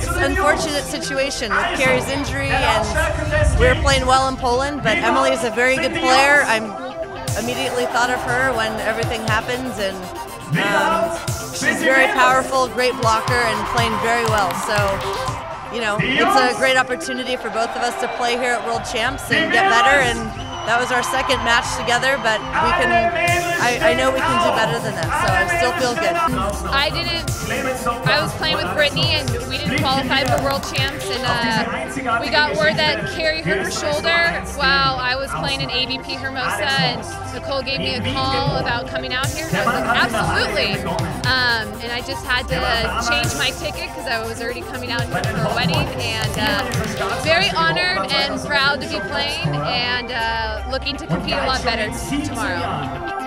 unfortunate situation with Kerri's injury, and we were playing well in Poland, but Emily is a very good player. I immediately thought of her when everything happens, and she's very powerful, great blocker, and playing very well. So, you know, it's a great opportunity for both of us to play here at World Champs and get better, and that was our second match together, but I know we can do better than that, so I still feel good. I was playing with Brittany, and we didn't qualify for World Champs, and we got word that Kerri hurt her shoulder while I was playing in AVP Hermosa, and Nicole gave me a call about coming out here, and I was like, absolutely. And I just had to change my ticket because I was already coming out here for a wedding, and very honored and proud to be playing, and looking to compete a lot better tomorrow.